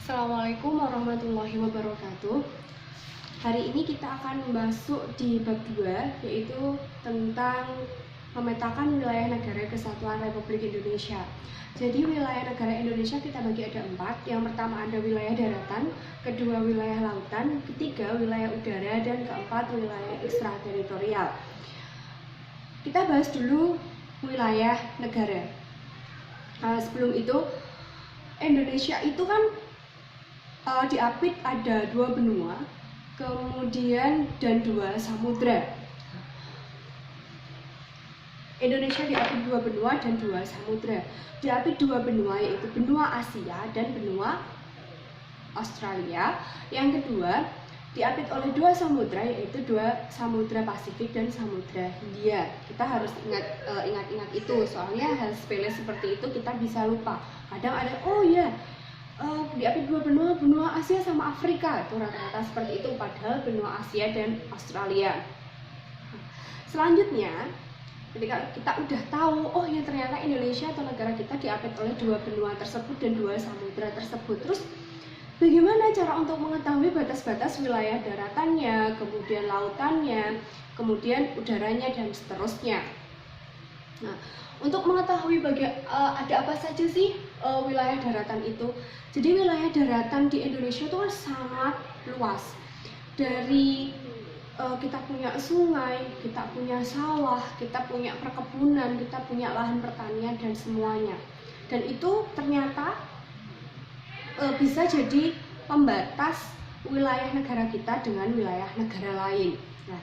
Assalamualaikum warahmatullahi wabarakatuh. Hari ini kita akan masuk di bab 2, yaitu tentang memetakan wilayah negara kesatuan Republik Indonesia. Jadi wilayah negara Indonesia kita bagi ada 4. Yang pertama ada wilayah daratan, kedua wilayah lautan, ketiga wilayah udara, dan keempat wilayah ekstrateritorial. Kita bahas dulu wilayah negara. Sebelum itu, Indonesia itu kan diapit ada 2 benua, kemudian dan 2 samudra. Indonesia diapit 2 benua dan 2 samudra. Diapit 2 benua yaitu benua Asia dan benua Australia. Yang kedua diapit oleh 2 samudra yaitu 2 samudra Pasifik dan samudra Hindia. Kita harus ingat itu, soalnya hal sepele seperti itu kita bisa lupa. Kadang ada diapit 2 benua Asia sama Afrika, itu rata-rata seperti itu, padahal benua Asia dan Australia. Selanjutnya, ketika kita udah tahu, ternyata Indonesia atau negara kita diapit oleh 2 benua tersebut dan 2 samudra tersebut. Terus bagaimana cara untuk mengetahui batas-batas wilayah daratannya, kemudian lautannya, kemudian udaranya, dan seterusnya? Nah, untuk mengetahui ada apa saja sih wilayah daratan itu. Jadi wilayah daratan di Indonesia itu kan sangat luas. Dari kita punya sungai, kita punya sawah, kita punya perkebunan, kita punya lahan pertanian dan semuanya. Dan itu ternyata bisa jadi pembatas wilayah negara kita dengan wilayah negara lain. Nah,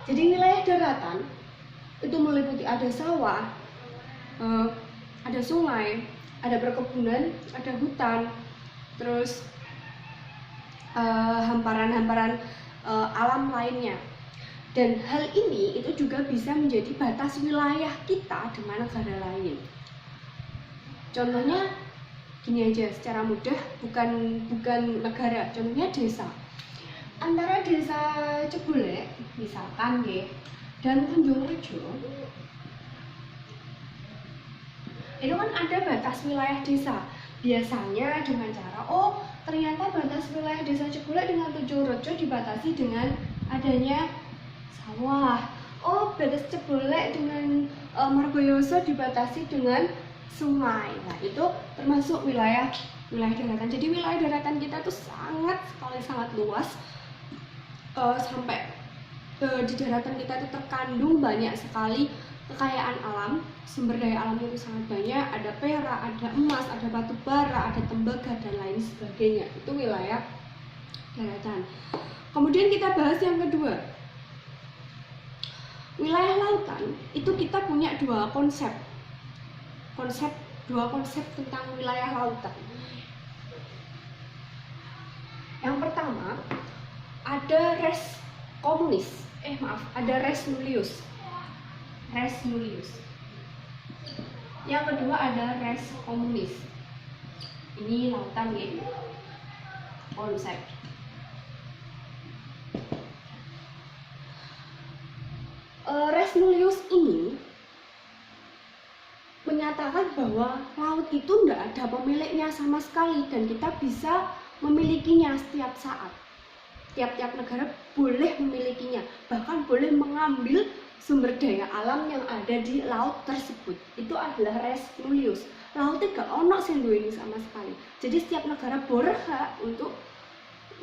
jadi wilayah daratan itu meliputi ada sawah, ada sungai, ada perkebunan, ada hutan, terus hamparan-hamparan alam lainnya. Dan hal ini itu juga bisa menjadi batas wilayah kita dengan negara lain. Contohnya gini aja, secara mudah, bukan negara, contohnya desa. Antara desa Cebulek misalkan dan Tanjung Rejo itu kan ada batas wilayah desa. Biasanya dengan cara ternyata batas wilayah desa Cebulek dengan Tanjung Rejo dibatasi dengan adanya sawah. Batas Cebulek dengan Margoyoso dibatasi dengan sungai. Nah, itu termasuk wilayah daratan. Jadi wilayah daratan kita tuh sangat luas, sampai di daratan kita itu terkandung banyak sekali kekayaan alam. Sumber daya alam itu sangat banyak, ada perak, ada emas, ada batu bara, ada tembaga, dan lain sebagainya. Itu wilayah daratan. Kemudian kita bahas yang kedua, wilayah lautan. Itu kita punya dua konsep tentang wilayah lautan. Yang pertama ada res komunis, ada res nullius. Yang kedua ada res komunis. Ini lautan konsep. Res nullius ini menyatakan bahwa laut itu tidak ada pemiliknya sama sekali dan kita bisa memilikinya setiap saat. Tiap-tiap negara boleh memilikinya, bahkan boleh mengambil sumber daya alam yang ada di laut tersebut. Itu adalah res nullius. Lautnya gak ono sing duweni sama sekali. Jadi setiap negara berhak untuk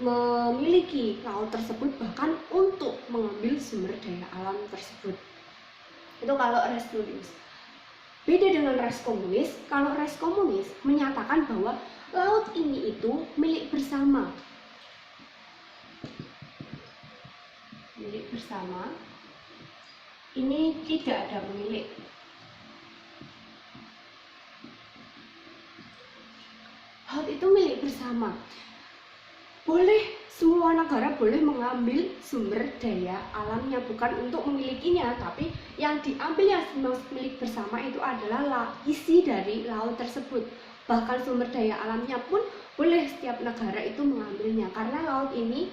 memiliki laut tersebut, bahkan untuk mengambil sumber daya alam tersebut. Itu kalau res nullius. Beda dengan res komunis. Kalau res komunis menyatakan bahwa laut ini itu milik bersama. Milik bersama, ini tidak ada pemilik. Laut itu milik bersama. Boleh, semua negara boleh mengambil sumber daya alamnya, bukan untuk memilikinya, tapi yang diambil yang milik bersama itu adalah isi dari laut tersebut. Bahkan sumber daya alamnya pun boleh setiap negara itu mengambilnya, karena laut ini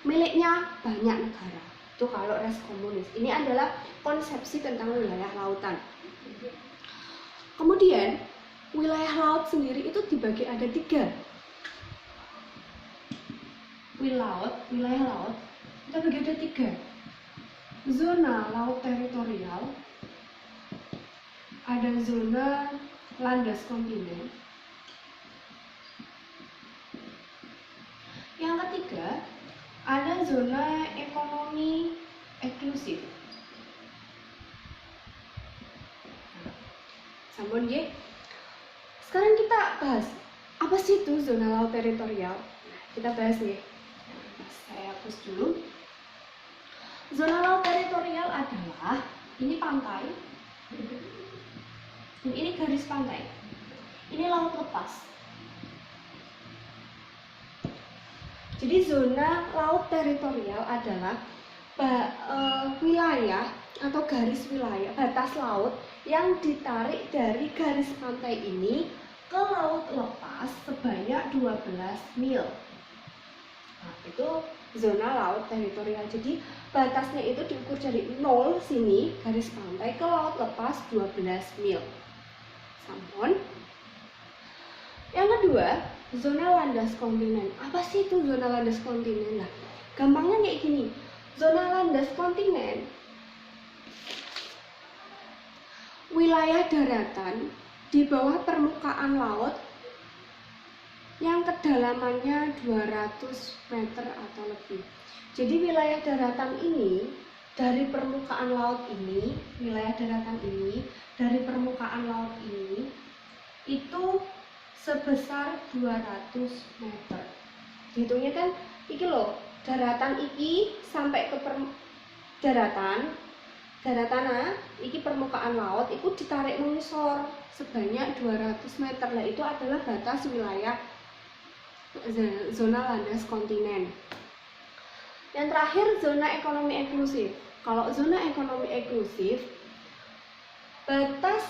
miliknya banyak negara. Itu kalau res komunis. Ini adalah konsepsi tentang wilayah lautan. Kemudian wilayah laut sendiri itu dibagi ada 3. Wilayah laut kita bagi ada 3. Zona laut teritorial, ada zona landas kontinen. Yang ketiga, ada zona ekonomi eksklusif. Sampun nggih. Sekarang kita bahas apa sih itu zona laut teritorial. Kita bahas nih. Saya hapus dulu. Zona laut teritorial adalah ini pantai. Dan ini garis pantai. Ini laut lepas. Jadi zona laut teritorial adalah wilayah atau garis wilayah, batas laut yang ditarik dari garis pantai ini ke laut lepas sebanyak 12 mil. Nah, itu zona laut teritorial. Jadi batasnya itu diukur dari 0 sini garis pantai ke laut lepas 12 mil. Sampun. Yang kedua, zona landas kontinen. Apa sih itu zona landas kontinen? Nah, gampangnya kayak gini. Zona landas kontinen wilayah daratan di bawah permukaan laut yang kedalamannya 200 meter atau lebih. Jadi wilayah daratan ini dari permukaan laut ini, wilayah daratan ini dari permukaan laut ini itu sebesar 200 meter. Hitungnya kan iki loh, daratan iki sampai ke daratan iki permukaan laut itu ditarik mengisor sebanyak 200 meter. Lah itu adalah batas wilayah zona landas kontinen. Yang terakhir, zona ekonomi eksklusif. Kalau zona ekonomi eksklusif, batas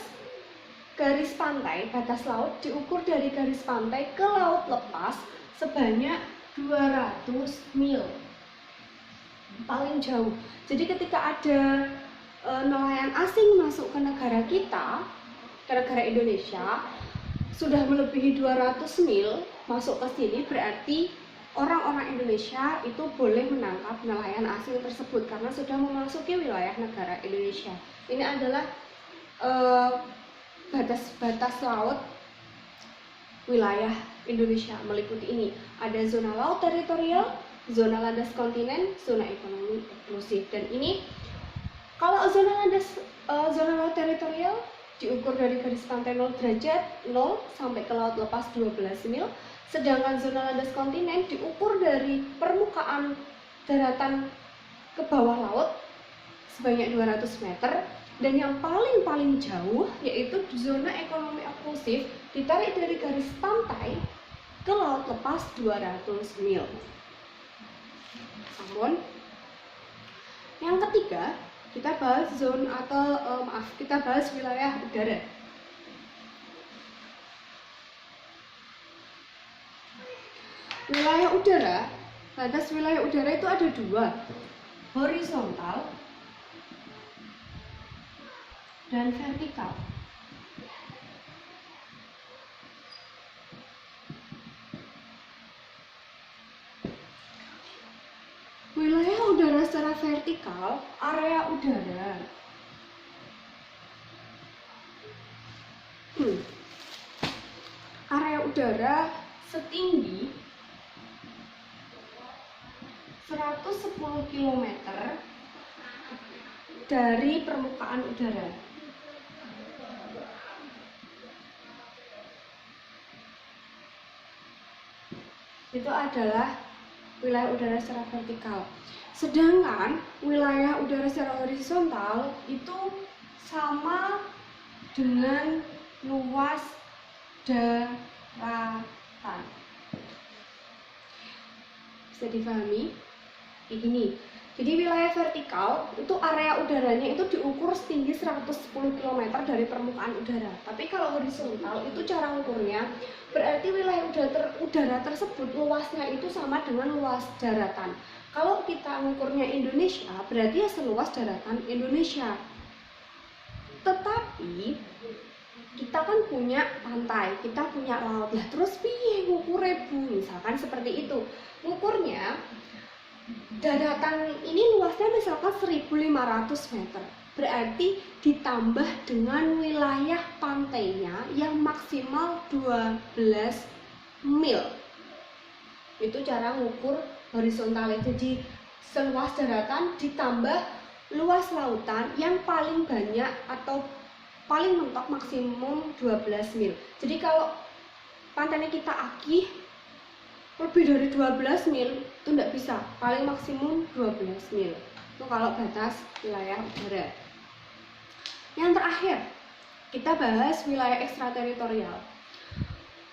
garis pantai, batas laut diukur dari garis pantai ke laut lepas sebanyak 200 mil. Paling jauh. Jadi ketika ada nelayan asing masuk ke negara kita, ke negara Indonesia, sudah melebihi 200 mil masuk ke sini, berarti orang-orang Indonesia itu boleh menangkap nelayan asing tersebut karena sudah memasuki wilayah negara Indonesia. Ini adalah batas-batas laut wilayah Indonesia meliputi ini. Ada zona laut teritorial, zona landas kontinen, zona ekonomi eksklusif. Dan ini kalau zona laut teritorial diukur dari garis pantai 0 derajat 0 sampai ke laut lepas 12 mil. Sedangkan zona landas kontinen diukur dari permukaan daratan ke bawah laut sebanyak 200 meter. Dan yang paling jauh yaitu zona ekonomi eksklusif ditarik dari garis pantai ke laut lepas 200 mil. Namun, yang ketiga, kita bahas kita bahas wilayah udara. Wilayah udara, batas wilayah udara itu ada 2, horizontal dan vertikal. Wilayah udara secara vertikal, area udara area udara setinggi 110 km dari permukaan udara. Itu adalah wilayah udara secara vertikal. Sedangkan wilayah udara secara horizontal itu sama dengan luas daratan. Bisa dipahami? Kayak gini. Jadi wilayah vertikal itu area udaranya itu diukur setinggi 110 km dari permukaan udara. Tapi kalau horizontal itu cara ukurnya berarti wilayah udara tersebut luasnya itu sama dengan luas daratan. Kalau kita mengukurnya Indonesia berarti ya seluas daratan Indonesia. Tetapi kita kan punya pantai, kita punya laut. Lah terus piye ngukure Bu? Misalkan seperti itu. Ngukurnya daratan ini luasnya misalkan 1.500 meter. Berarti ditambah dengan wilayah pantainya yang maksimal 12 mil. Itu cara ngukur horizontalnya. Jadi seluas daratan ditambah luas lautan yang paling banyak atau paling mentok maksimum 12 mil. Jadi kalau pantainya kita agih lebih dari 12 mil itu tidak bisa, paling maksimum 12 mil. Itu kalau batas wilayah udara. Yang terakhir, kita bahas wilayah ekstrateritorial.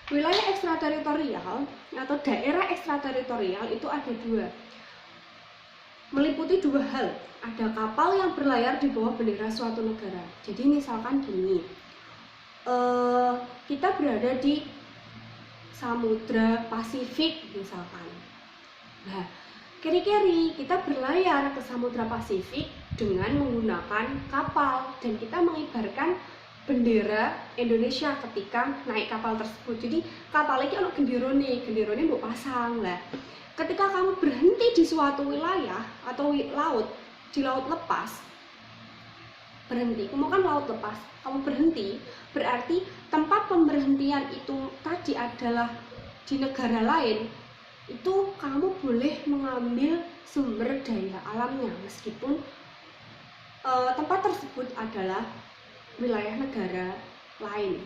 Wilayah ekstrateritorial atau daerah ekstrateritorial itu ada dua, meliputi dua hal. Ada kapal yang berlayar di bawah bendera suatu negara. Jadi misalkan gini, kita berada di Samudra Pasifik misalkan. Nah, keri-keri kita berlayar ke Samudra Pasifik dengan menggunakan kapal dan kita mengibarkan bendera Indonesia ketika naik kapal tersebut. Jadi kapal ini ono genderone mbok pasang lah. Ketika kamu berhenti di suatu wilayah atau laut, di laut lepas, berhenti, kamu kan laut lepas, kamu berhenti, berarti tempat pemberhentian itu tadi adalah di negara lain, itu kamu boleh mengambil sumber daya alamnya meskipun tempat tersebut adalah wilayah negara lain.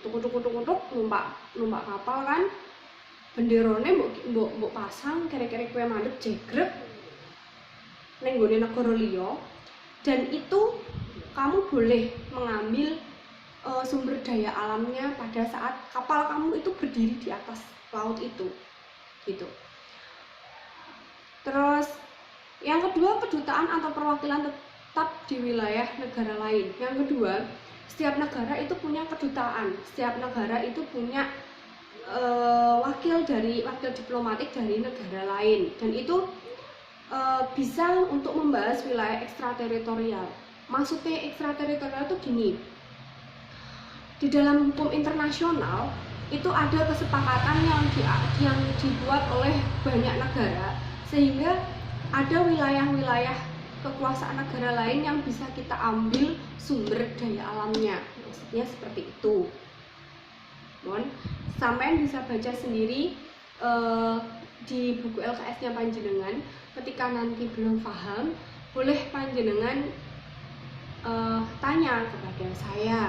Tuk numpak kapal kan, benderone mbok pasang kira-kira kue mandek jegrek ning nggone negara liya, dan itu kamu boleh mengambil sumber daya alamnya pada saat kapal kamu itu berdiri di atas laut itu, gitu. Terus yang kedua, kedutaan atau perwakilan tetap di wilayah negara lain. Yang kedua, setiap negara itu punya kedutaan, setiap negara itu punya wakil diplomatik dari negara lain, dan itu bisa untuk membahas wilayah ekstrateritorial. Maksudnya ekstrateritorial itu gini, di dalam hukum internasional itu ada kesepakatan yang dibuat oleh banyak negara, sehingga ada wilayah-wilayah kekuasaan negara lain yang bisa kita ambil sumber daya alamnya. Maksudnya seperti itu. Sampai bisa baca sendiri di buku LKS-nya Panjenengan. Ketika nanti belum paham, boleh Panjenengan tanya kepada saya.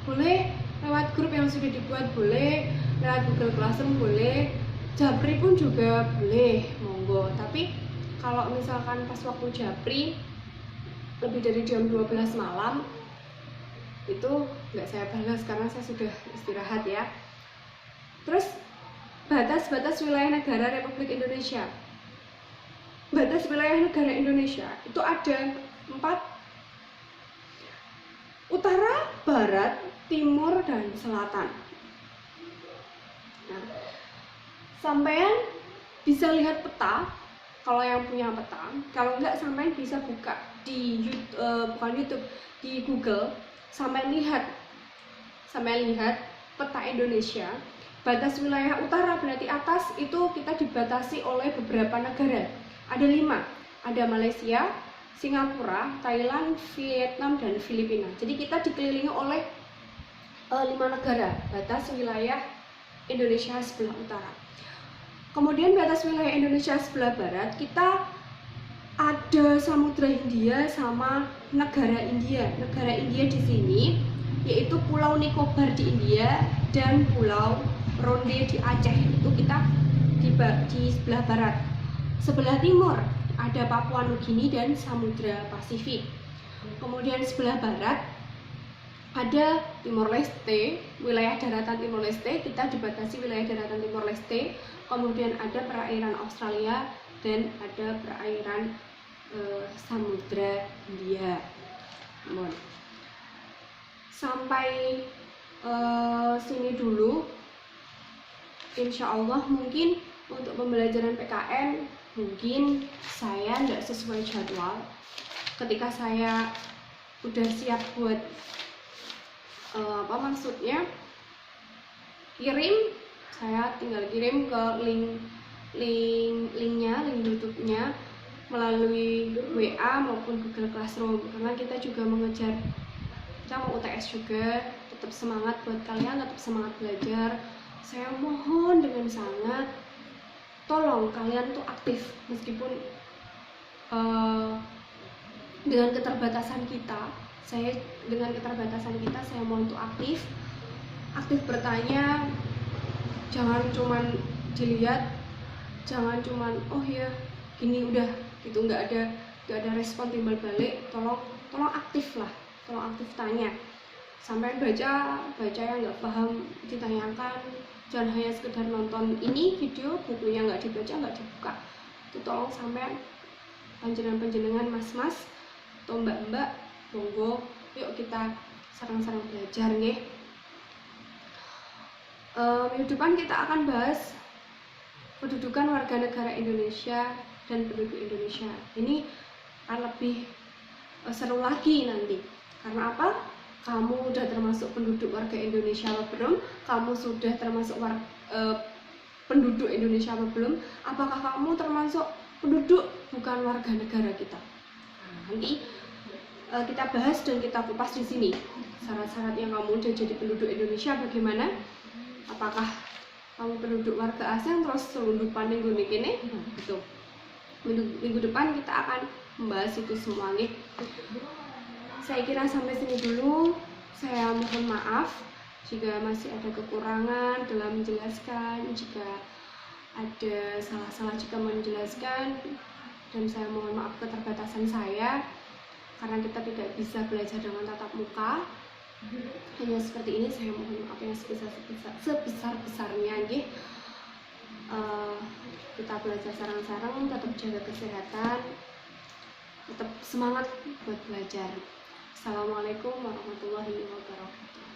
Boleh lewat grup yang sudah dibuat, boleh lewat Google Classroom, boleh Japri pun juga boleh, monggo. Tapi kalau misalkan pas waktu Japri lebih dari jam 12 malam itu nggak saya balas karena saya sudah istirahat ya. Terus batas-batas wilayah negara Republik Indonesia. Batas wilayah negara Indonesia itu ada 4: utara, barat, timur, dan selatan. Nah, sampean bisa lihat peta kalau yang punya peta. Kalau enggak, sampean bisa buka di YouTube, di Google. Sampean lihat peta Indonesia. Batas wilayah utara berarti atas itu kita dibatasi oleh beberapa negara. Ada 5, ada Malaysia, Singapura, Thailand, Vietnam, dan Filipina. Jadi kita dikelilingi oleh 5 negara batas wilayah Indonesia sebelah utara. Kemudian batas wilayah Indonesia sebelah barat, kita ada Samudra Hindia sama negara India. Negara India di sini yaitu Pulau Nicobar di India dan Pulau Ronde di Aceh. Itu kita di sebelah barat. Sebelah timur ada Papua Nugini dan Samudra Pasifik. Kemudian sebelah barat ada Timor Leste, wilayah daratan Timor Leste, kita dibatasi wilayah daratan Timor Leste. Kemudian ada perairan Australia dan ada perairan Samudra Hindia. Sampai sini dulu. Insya Allah mungkin untuk pembelajaran PKN mungkin saya tidak sesuai jadwal. Ketika saya udah siap buat maksudnya saya tinggal kirim ke linknya, link YouTube-nya melalui WA maupun Google Classroom, karena kita juga mengejar, kita mau UTS juga. Tetap semangat buat kalian, tetap semangat belajar. Saya mohon dengan sangat, tolong kalian tuh aktif, meskipun dengan keterbatasan kita, saya mohon untuk aktif bertanya. Jangan cuman dilihat, jangan cuman oh ya gini udah gitu, nggak ada respon timbal balik. Tolong aktif lah, tolong aktif tanya. Sampai baca yang nggak paham ditanyakan, jangan hanya sekedar nonton ini video, bukunya nggak dibaca, nggak dibuka. Itu tolong sampai panjenengan mas-mas atau mbak-mbak, monggo yuk kita sarang-sarang belajar nggih. Minggu depan kita akan bahas kedudukan warga negara Indonesia dan penduduk Indonesia. Ini akan lebih seru lagi nanti. Karena apa? Kamu udah termasuk penduduk warga Indonesia atau belum? Kamu sudah termasuk penduduk Indonesia atau belum? Apakah kamu termasuk penduduk bukan warga negara kita? Nah, nanti kita bahas dan kita kupas di sini. Syarat-syarat yang kamu udah jadi penduduk Indonesia bagaimana? Apakah kamu penduduk warga asing terus selundupan minggu ini? Gitu. Minggu depan kita akan membahas itu semua nih. Saya kira sampai sini dulu. Saya mohon maaf jika masih ada kekurangan dalam menjelaskan, jika ada salah-salah jika menjelaskan, dan saya mohon maaf keterbatasan saya karena kita tidak bisa belajar dengan tatap muka. Hanya seperti ini, saya mohon maaf yang sebesar-besarnya nggih. Kita belajar sarang-sarang, tetap jaga kesehatan, tetap semangat buat belajar. Assalamualaikum warahmatullahi wabarakatuh.